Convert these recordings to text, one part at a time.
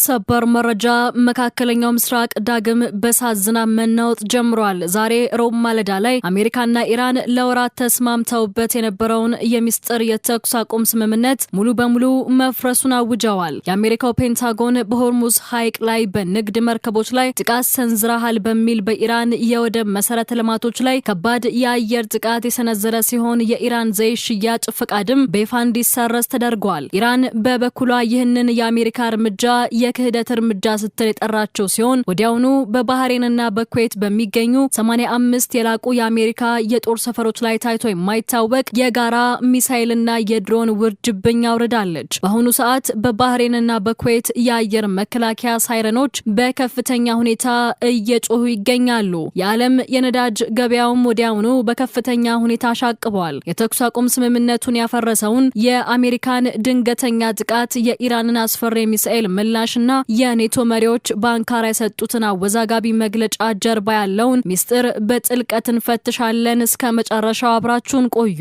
ሰበር መረጃ መካከለኛው ምስራቅ ዳግም በሳት ዝናብ መናወጥ ጀምሯል። ዛሬ ሮብ ማለዳ ላይ አሜሪካና ኢራን ለወራት ተስማምተውበት የነበረውን የሚስጥር የተኩስ አቁም ስምምነት ሙሉ በሙሉ መፍረሱን አውጀዋል። የአሜሪካው ፔንታጎን በሆርሙዝ ሐይቅ ላይ በንግድ መርከቦች ላይ ጥቃት ሰንዝረዋል በሚል በኢራን የወደብ መሰረተ ልማቶች ላይ ከባድ የአየር ጥቃት የሰነዘረ ሲሆን የኢራን ዘይት ሽያጭ ፈቃድም በይፋ እንዲሰረዝ ተደርጓል። ኢራን በበኩሏ ይህንን የአሜሪካ እርምጃ የክህደት እርምጃ ስትል የጠራቸው ሲሆን ወዲያውኑ በባህሬንና በኩዌት በሚገኙ 85 የላቁ የአሜሪካ የጦር ሰፈሮች ላይ ታይቶ የማይታወቅ የጋራ ሚሳኤልና የድሮን ውርጅብኝ አውርዳለች። በአሁኑ ሰዓት በባህሬንና በኩዌት የአየር መከላከያ ሳይረኖች በከፍተኛ ሁኔታ እየጮሁ ይገኛሉ። የዓለም የነዳጅ ገበያውም ወዲያውኑ በከፍተኛ ሁኔታ አሻቅቧል። የተኩስ አቁም ስምምነቱን ያፈረሰውን የአሜሪካን ድንገተኛ ጥቃት የኢራንን አስፈሪ ሚሳኤል ምላሽና የኔቶ መሪዎች በአንካራ የሰጡትን አወዛጋቢ መግለጫ ጀርባ ያለውን ሚስጥር በጥልቀት እንፈትሻለን። እስከ መጨረሻው አብራችሁን ቆዩ።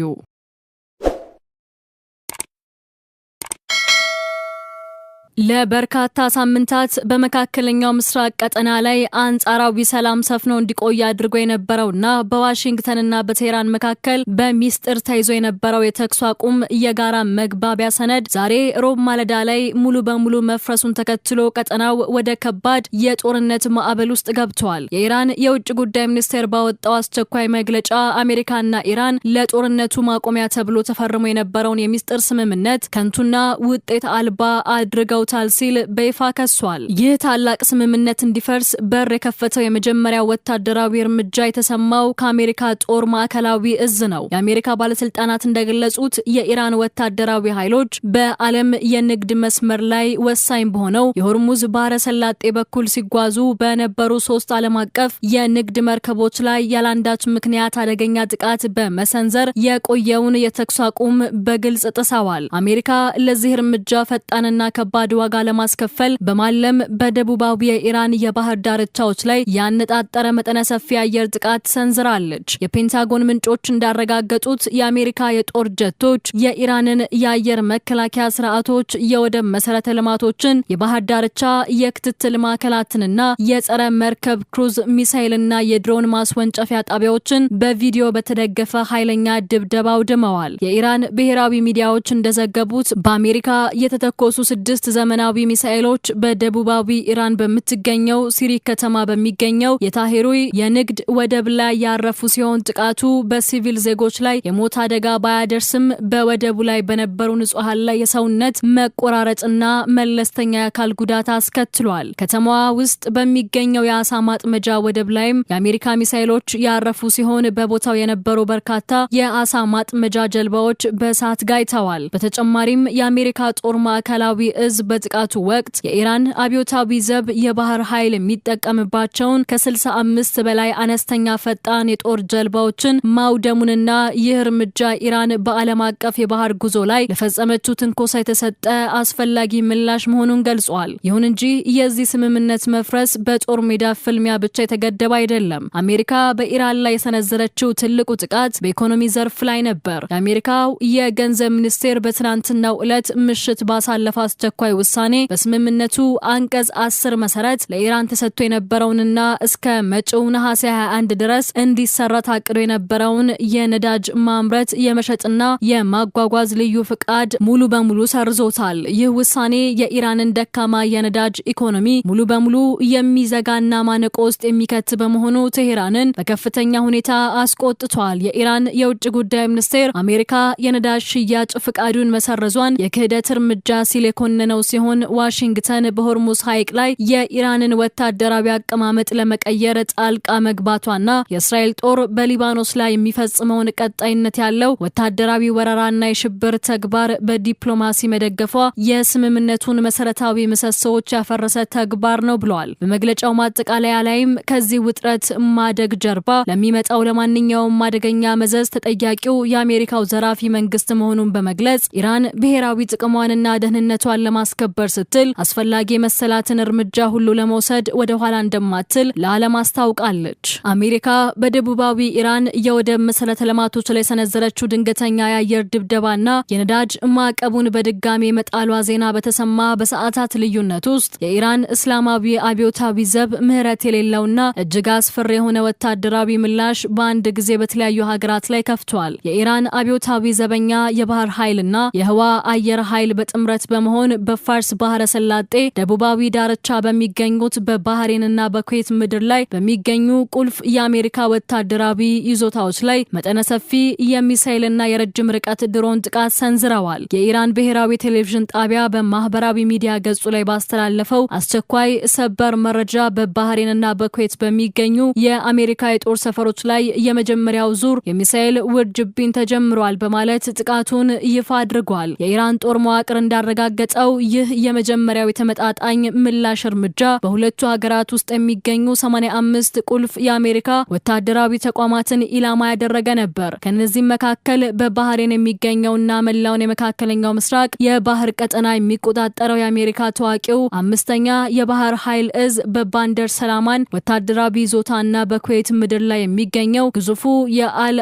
ለበርካታ ሳምንታት በመካከለኛው ምስራቅ ቀጠና ላይ አንጻራዊ ሰላም ሰፍኖ እንዲቆይ አድርጎ የነበረውና በዋሽንግተንና በቴህራን መካከል በሚስጥር ተይዞ የነበረው የተኩስ አቁም የጋራ መግባቢያ ሰነድ ዛሬ ሮብ ማለዳ ላይ ሙሉ በሙሉ መፍረሱን ተከትሎ ቀጠናው ወደ ከባድ የጦርነት ማዕበል ውስጥ ገብቷል። የኢራን የውጭ ጉዳይ ሚኒስቴር ባወጣው አስቸኳይ መግለጫ አሜሪካና ኢራን ለጦርነቱ ማቆሚያ ተብሎ ተፈርሞ የነበረውን የሚስጥር ስምምነት ከንቱና ውጤት አልባ አድርገው ሲል በይፋ ከሷል። ይህ ታላቅ ስምምነት እንዲፈርስ በር የከፈተው የመጀመሪያው ወታደራዊ እርምጃ የተሰማው ከአሜሪካ ጦር ማዕከላዊ እዝ ነው። የአሜሪካ ባለስልጣናት እንደገለጹት የኢራን ወታደራዊ ኃይሎች በዓለም የንግድ መስመር ላይ ወሳኝ በሆነው የሆርሙዝ ባህረ ሰላጤ በኩል ሲጓዙ በነበሩ 3 ዓለም አቀፍ የንግድ መርከቦች ላይ ያላንዳች ምክንያት አደገኛ ጥቃት በመሰንዘር የቆየውን የተኩስ አቁም በግልጽ ጥሰዋል። አሜሪካ ለዚህ እርምጃ ፈጣንና ከባድ ዋጋ ለማስከፈል በማለም በደቡባዊ የኢራን የባህር ዳርቻዎች ላይ ያነጣጠረ መጠነ ሰፊ አየር ጥቃት ሰንዝራለች። የፔንታጎን ምንጮች እንዳረጋገጡት የአሜሪካ የጦር ጀቶች የኢራንን የአየር መከላከያ ስርዓቶች፣ የወደብ መሰረተ ልማቶችን፣ የባህር ዳርቻ የክትትል ማዕከላትንና የጸረ መርከብ ክሩዝ ሚሳይልና የድሮን ማስወንጨፊያ ጣቢያዎችን በቪዲዮ በተደገፈ ኃይለኛ ድብደባ አውድመዋል። የኢራን ብሔራዊ ሚዲያዎች እንደዘገቡት በአሜሪካ የተተኮሱ 6 ዘመናዊ ሚሳኤሎች በደቡባዊ ኢራን በምትገኘው ሲሪክ ከተማ በሚገኘው የታሄሩይ የንግድ ወደብ ላይ ያረፉ ሲሆን ጥቃቱ በሲቪል ዜጎች ላይ የሞት አደጋ ባያደርስም በወደቡ ላይ በነበሩ ንጹሃን ላይ የሰውነት መቆራረጥና መለስተኛ የአካል ጉዳት አስከትሏል። ከተማዋ ውስጥ በሚገኘው የአሳ ማጥመጃ ወደብ ላይም የአሜሪካ ሚሳኤሎች ያረፉ ሲሆን በቦታው የነበሩ በርካታ የአሳ ማጥመጃ ጀልባዎች በእሳት ጋይተዋል። በተጨማሪም የአሜሪካ ጦር ማዕከላዊ እዝ በጥቃቱ ወቅት የኢራን አብዮታዊ ዘብ የባህር ኃይል የሚጠቀምባቸውን ከ65 በላይ አነስተኛ ፈጣን የጦር ጀልባዎችን ማውደሙንና ይህ እርምጃ ኢራን በዓለም አቀፍ የባህር ጉዞ ላይ ለፈጸመችው ትንኮሳ የተሰጠ አስፈላጊ ምላሽ መሆኑን ገልጿል። ይሁን እንጂ የዚህ ስምምነት መፍረስ በጦር ሜዳ ፍልሚያ ብቻ የተገደበ አይደለም። አሜሪካ በኢራን ላይ የሰነዘረችው ትልቁ ጥቃት በኢኮኖሚ ዘርፍ ላይ ነበር። የአሜሪካው የገንዘብ ሚኒስቴር በትናንትናው ዕለት ምሽት ባሳለፈ አስቸኳይ ውሳኔ በስምምነቱ አንቀጽ 10 መሰረት ለኢራን ተሰጥቶ የነበረውንና እስከ መጪው ነሐሴ 21 ድረስ እንዲሰራ ታቅዶ የነበረውን የነዳጅ ማምረት የመሸጥና የማጓጓዝ ልዩ ፍቃድ ሙሉ በሙሉ ሰርዞታል። ይህ ውሳኔ የኢራንን ደካማ የነዳጅ ኢኮኖሚ ሙሉ በሙሉ የሚዘጋና ማነቆ ውስጥ የሚከት በመሆኑ ቴሄራንን በከፍተኛ ሁኔታ አስቆጥቷል። የኢራን የውጭ ጉዳይ ሚኒስቴር አሜሪካ የነዳጅ ሽያጭ ፍቃዱን መሰረዟን የክህደት እርምጃ ሲል የኮነነው ሲሆን ዋሽንግተን በሆርሙዝ ሐይቅ ላይ የኢራንን ወታደራዊ አቀማመጥ ለመቀየር ጣልቃ መግባቷና የእስራኤል ጦር በሊባኖስ ላይ የሚፈጽመውን ቀጣይነት ያለው ወታደራዊ ወረራና የሽብር ተግባር በዲፕሎማሲ መደገፏ የስምምነቱን መሰረታዊ ምሰሶዎች ያፈረሰ ተግባር ነው ብለዋል። በመግለጫው ማጠቃለያ ላይም ከዚህ ውጥረት ማደግ ጀርባ ለሚመጣው ለማንኛውም አደገኛ መዘዝ ተጠያቂው የአሜሪካው ዘራፊ መንግስት መሆኑን በመግለጽ ኢራን ብሔራዊ ጥቅሟንና ደህንነቷን ለማስ ለማስከበር ስትል አስፈላጊ መሰላትን እርምጃ ሁሉ ለመውሰድ ወደ ኋላ እንደማትል ለዓለም አስታውቃለች። አሜሪካ በደቡባዊ ኢራን የወደብ መሰረተ ልማቶች ላይ ሰነዘረችው ድንገተኛ የአየር ድብደባና የነዳጅ ማዕቀቡን በድጋሚ መጣሏ ዜና በተሰማ በሰዓታት ልዩነት ውስጥ የኢራን እስላማዊ አብዮታዊ ዘብ ምህረት የሌለውና እጅግ አስፈሪ የሆነ ወታደራዊ ምላሽ በአንድ ጊዜ በተለያዩ ሀገራት ላይ ከፍቷል። የኢራን አብዮታዊ ዘበኛ የባህር ኃይልና የህዋ አየር ኃይል በጥምረት በመሆን በፋርስ ባህረ ሰላጤ ደቡባዊ ዳርቻ በሚገኙት በባህሬንና በኩዌት ምድር ላይ በሚገኙ ቁልፍ የአሜሪካ ወታደራዊ ይዞታዎች ላይ መጠነ ሰፊ የሚሳኤልና የረጅም ርቀት ድሮን ጥቃት ሰንዝረዋል። የኢራን ብሔራዊ ቴሌቪዥን ጣቢያ በማህበራዊ ሚዲያ ገጹ ላይ ባስተላለፈው አስቸኳይ ሰበር መረጃ በባህሬንና በኩዌት በሚገኙ የአሜሪካ የጦር ሰፈሮች ላይ የመጀመሪያው ዙር የሚሳኤል ውርጅብኝ ተጀምሯል በማለት ጥቃቱን ይፋ አድርጓል። የኢራን ጦር መዋቅር እንዳረጋገጠው ይህ የመጀመሪያው የተመጣጣኝ ምላሽ እርምጃ በሁለቱ ሀገራት ውስጥ የሚገኙ 85 ቁልፍ የአሜሪካ ወታደራዊ ተቋማትን ኢላማ ያደረገ ነበር። ከነዚህም መካከል በባህሬን የሚገኘውና መላውን የመካከለኛው ምስራቅ የባህር ቀጠና የሚቆጣጠረው የአሜሪካ ታዋቂው 5ኛ የባህር ኃይል እዝ በባንደር ሰላማን ወታደራዊ ይዞታና በኩዌት ምድር ላይ የሚገኘው ግዙፉ የአል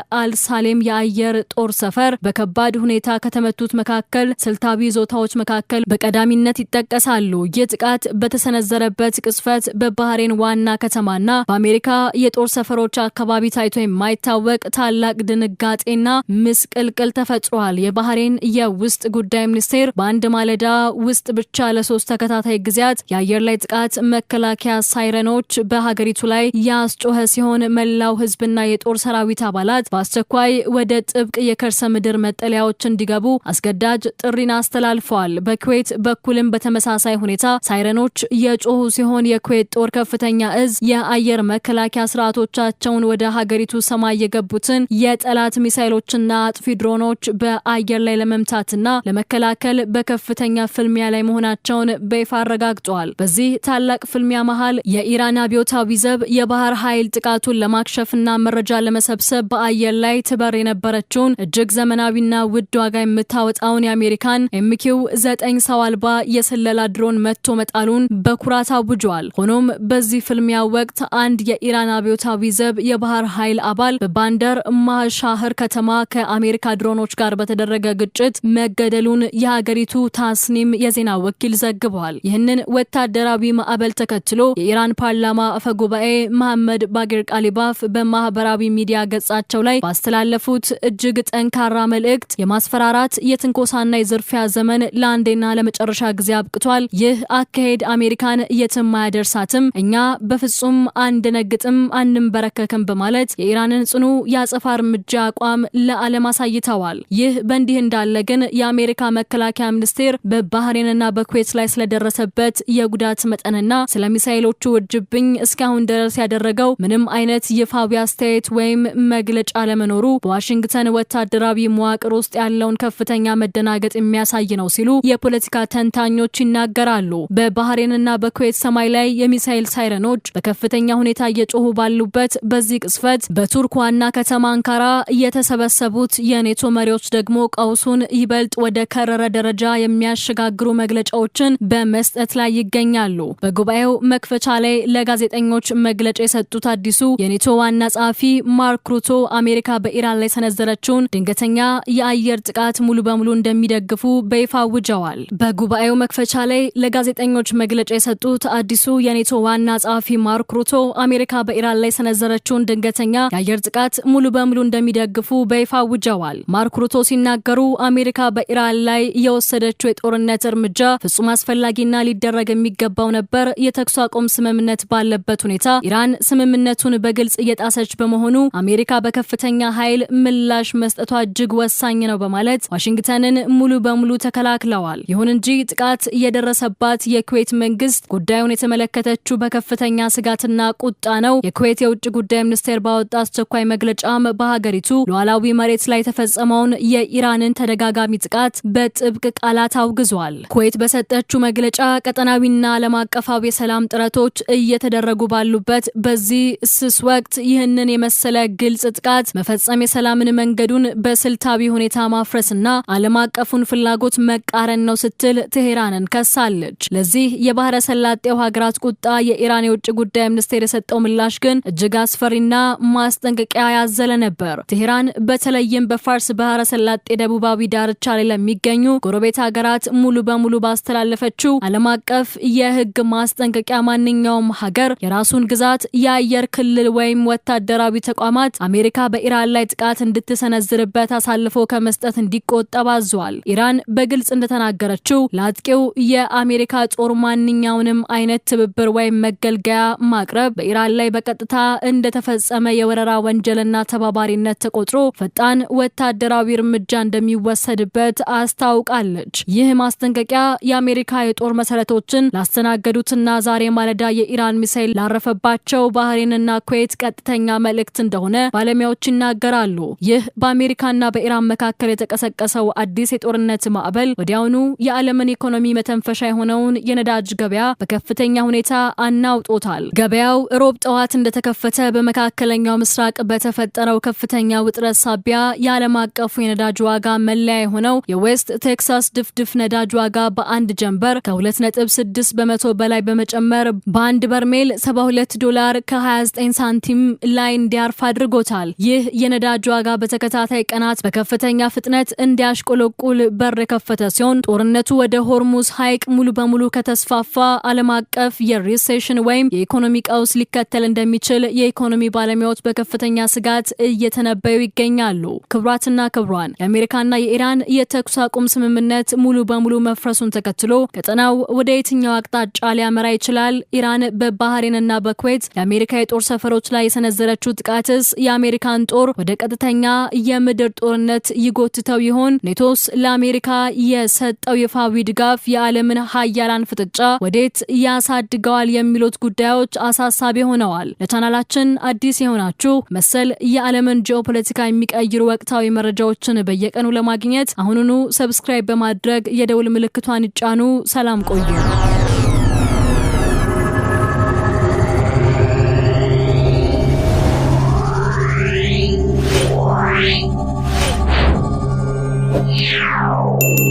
ሳሌም የአየር ጦር ሰፈር በከባድ ሁኔታ ከተመቱት መካከል ስልታዊ ይዞታዎች መካከል በቀዳሚነት ይጠቀሳሉ። ይህ ጥቃት በተሰነዘረበት ቅጽበት በባህሬን ዋና ከተማና በአሜሪካ የጦር ሰፈሮች አካባቢ ታይቶ የማይታወቅ ታላቅ ድንጋጤና ምስቅልቅል ተፈጥሯል። የባህሬን የውስጥ ጉዳይ ሚኒስቴር በአንድ ማለዳ ውስጥ ብቻ ለ3 ተከታታይ ጊዜያት የአየር ላይ ጥቃት መከላከያ ሳይረኖች በሀገሪቱ ላይ ያስጮኸ ሲሆን መላው ህዝብና የጦር ሰራዊት አባላት በአስቸኳይ ወደ ጥብቅ የከርሰ ምድር መጠለያዎች እንዲገቡ አስገዳጅ ጥሪን አስተላልፈዋል። በኩዌት በኩልም በተመሳሳይ ሁኔታ ሳይረኖች የጮሁ ሲሆን የኩዌት ጦር ከፍተኛ እዝ የአየር መከላከያ ስርዓቶቻቸውን ወደ ሀገሪቱ ሰማይ የገቡትን የጠላት ሚሳይሎችና አጥፊ ድሮኖች በአየር ላይ ለመምታትና ለመከላከል በከፍተኛ ፍልሚያ ላይ መሆናቸውን በይፋ አረጋግጠዋል። በዚህ ታላቅ ፍልሚያ መሃል የኢራን አብዮታዊ ዘብ የባህር ኃይል ጥቃቱን ለማክሸፍና መረጃ ለመሰብሰብ በአየር ላይ ትበር የነበረችውን እጅግ ዘመናዊና ውድ ዋጋ የምታወጣውን የአሜሪካን MQ-9 ሰው አልባ የስለላ ድሮን መቶ መጣሉን በኩራት አውጇል። ሆኖም በዚህ ፍልሚያ ወቅት አንድ የኢራን አብዮታዊ ዘብ የባህር ኃይል አባል በባንደር ማሻህር ከተማ ከአሜሪካ ድሮኖች ጋር በተደረገ ግጭት መገደሉን የሀገሪቱ ታስኒም የዜና ወኪል ዘግቧል። ይህንን ወታደራዊ ማዕበል ተከትሎ የኢራን ፓርላማ አፈጉባኤ መሐመድ ባጌር ቃሊባፍ በማህበራዊ ሚዲያ ገጻቸው ላይ ባስተላለፉት እጅግ ጠንካራ መልእክት የማስፈራራት የትንኮሳና የዝርፊያ ዘመን ለአንዴና ለመጨረሻ ጊዜ አብቅቷል። ይህ አካሄድ አሜሪካን የትም አያደርሳትም፣ እኛ በፍጹም አንደነግጥም፣ አንንበረከክም በማለት የኢራንን ጽኑ የአጸፋ እርምጃ አቋም ለዓለም አሳይተዋል። ይህ በእንዲህ እንዳለ ግን የአሜሪካ መከላከያ ሚኒስቴር በባህሬንና በኩዌት ላይ ስለደረሰበት የጉዳት መጠንና ስለ ሚሳኤሎቹ ውርጅብኝ እስካሁን ድረስ ያደረገው ምንም አይነት ይፋዊ አስተያየት ወይም መግለጫ ለመኖሩ በዋሽንግተን ወታደራዊ መዋቅር ውስጥ ያለውን ከፍተኛ መደናገጥ የሚያሳይ ነው ሲሉ የፖለቲካ ተንታኞች ይናገራሉ። በባህሬንና በኩዌት ሰማይ ላይ የሚሳኤል ሳይረኖች በከፍተኛ ሁኔታ እየጮሁ ባሉበት በዚህ ቅስፈት በቱርክ ዋና ከተማ አንካራ የተሰበሰቡት የኔቶ መሪዎች ደግሞ ቀውሱን ይበልጥ ወደ ከረረ ደረጃ የሚያሸጋግሩ መግለጫዎችን በመስጠት ላይ ይገኛሉ። በጉባኤው መክፈቻ ላይ ለጋዜጠኞች መግለጫ የሰጡት አዲሱ የኔቶ ዋና ጸሐፊ ማርክ ሩቶ አሜሪካ በኢራን ላይ ሰነዘረችውን ድንገተኛ የአየር ጥቃት ሙሉ በሙሉ እንደሚደግፉ በይፋ አውጀዋል። በጉባኤው መክፈቻ ላይ ለጋዜጠኞች መግለጫ የሰጡት አዲሱ የኔቶ ዋና ጸሐፊ ማርክ ሩቶ አሜሪካ በኢራን ላይ ሰነዘረችውን ድንገተኛ የአየር ጥቃት ሙሉ በሙሉ እንደሚደግፉ በይፋ አውጀዋል። ማርክ ሩቶ ሲናገሩ አሜሪካ በኢራን ላይ የወሰደችው የጦርነት እርምጃ ፍጹም አስፈላጊና ሊደረግ የሚገባው ነበር። የተኩስ አቁም ስምምነት ባለበት ሁኔታ ኢራን ስምምነቱን በግልጽ እየጣሰች በመሆኑ አሜሪካ በከፍተኛ ኃይል ምላሽ መስጠቷ እጅግ ወሳኝ ነው በማለት ዋሽንግተንን ሙሉ በሙሉ ተከላክለዋል። ይሁን እንጂ ጥቃት የደረሰባት የኩዌት መንግስት ጉዳዩን የተመለከተችው በከፍተኛ ስጋትና ቁጣ ነው። የኩዌት የውጭ ጉዳይ ሚኒስቴር ባወጣ አስቸኳይ መግለጫም በሀገሪቱ ሉዓላዊ መሬት ላይ የተፈጸመውን የኢራንን ተደጋጋሚ ጥቃት በጥብቅ ቃላት አውግዟል። ኩዌት በሰጠችው መግለጫ ቀጠናዊና ዓለም አቀፋዊ የሰላም ጥረቶች እየተደረጉ ባሉበት በዚህ ስስ ወቅት ይህንን የመሰለ ግልጽ ጥቃት መፈጸም የሰላምን መንገዱን በስልታዊ ሁኔታ ማፍረስና ዓለም አቀፉን ፍላጎት መቃረን ነው ስትል ቴሄራንን ከሳለች። ለዚህ የባህረ ሰላጤው ሀገራት ቁጣ የኢራን የውጭ ጉዳይ ሚኒስቴር የሰጠው ምላሽ ግን እጅግ አስፈሪና ማስጠንቀቂያ ያዘለ ነበር። ቴሄራን በተለይም በፋርስ ባህረ ሰላጤ ደቡባዊ ዳርቻ ላይ ለሚገኙ ጎረቤት ሀገራት ሙሉ በሙሉ ባስተላለፈችው ዓለም አቀፍ የህግ ማስጠንቀቂያ ማንኛውም ሀገር የራሱን ግዛት፣ የአየር ክልል ወይም ወታደራዊ ተቋማት አሜሪካ በኢራን ላይ ጥቃት እንድትሰነዝርበት አሳልፎ ከመስጠት እንዲቆጠብ አዟል። ኢራን በግልጽ እንደተናገረችው ለአጥቂው የአሜሪካ ጦር ማንኛውንም አይነት ትብብር ወይም መገልገያ ማቅረብ በኢራን ላይ በቀጥታ እንደተፈጸመ የወረራ ወንጀልና ተባባሪነት ተቆጥሮ ፈጣን ወታደራዊ እርምጃ እንደሚወሰድበት አስታውቃለች። ይህ ማስጠንቀቂያ የአሜሪካ የጦር መሰረቶችን ላስተናገዱትና ዛሬ ማለዳ የኢራን ሚሳኤል ላረፈባቸው ባህሬንና ኩዌት ቀጥተኛ መልእክት እንደሆነ ባለሙያዎች ይናገራሉ። ይህ በአሜሪካና በኢራን መካከል የተቀሰቀሰው አዲስ የጦርነት ማዕበል ወዲያውኑ የዓለምን ኢኮኖሚ መተንፈሻ የሆነውን የነዳጅ ገበያ በከፍተኛ ሁኔታ አናውጦታል። ገበያው ሮብ ጠዋት እንደተከፈተ በመካከለኛው ምስራቅ በተፈጠረው ከፍተኛ ውጥረት ሳቢያ የዓለም አቀፉ የነዳጅ ዋጋ መለያ የሆነው የዌስት ቴክሳስ ድፍድፍ ነዳጅ ዋጋ በአንድ ጀንበር ከ2.6 በመቶ በላይ በመጨመር በአንድ በርሜል $72 ከ29 ሳንቲም ላይ እንዲያርፍ አድርጎታል። ይህ የነዳጅ ዋጋ በተከታታይ ቀናት በከፍተኛ ፍጥነት እንዲያሽቆለቁል በር የከፈተ ሲሆን ጦርነቱ ወደ ሆርሙዝ ሐይቅ ሙሉ በሙሉ ከተስፋፋ ዓለም አቀፍ የሪሴሽን ወይም የኢኮኖሚ ቀውስ ሊከተል እንደሚችል የኢኮኖሚ ባለሙያዎች በከፍተኛ ስጋት እየተነበዩ ይገኛሉ። ክቡራትና ክቡራን፣ የአሜሪካና የኢራን የተኩስ አቁም ስምምነት ሙሉ በሙሉ መፍረሱን ተከትሎ ቀጠናው ወደ የትኛው አቅጣጫ ሊያመራ ይችላል? ኢራን በባህሬንና በኩዌት የአሜሪካ የጦር ሰፈሮች ላይ የሰነዘረችው ጥቃትስ የአሜሪካን ጦር ወደ ቀጥተኛ የምድር ጦርነት ይጎትተው ይሆን? ኔቶስ ለአሜሪካ የሰጠው ይፋዊ ድጋፍ የዓለምን ሀያላን ፍጥጫ ወዴት ያሳድገዋል? የሚሉት ጉዳዮች አሳሳቢ ሆነዋል። ለቻናላችን አዲስ የሆናችሁ መሰል የዓለምን ጂኦፖለቲካ የሚቀይሩ ወቅታዊ መረጃዎችን በየቀኑ ለማግኘት አሁኑኑ ሰብስክራይብ በማድረግ የደውል ምልክቷን ይጫኑ። ሰላም ቆዩ። Yeah.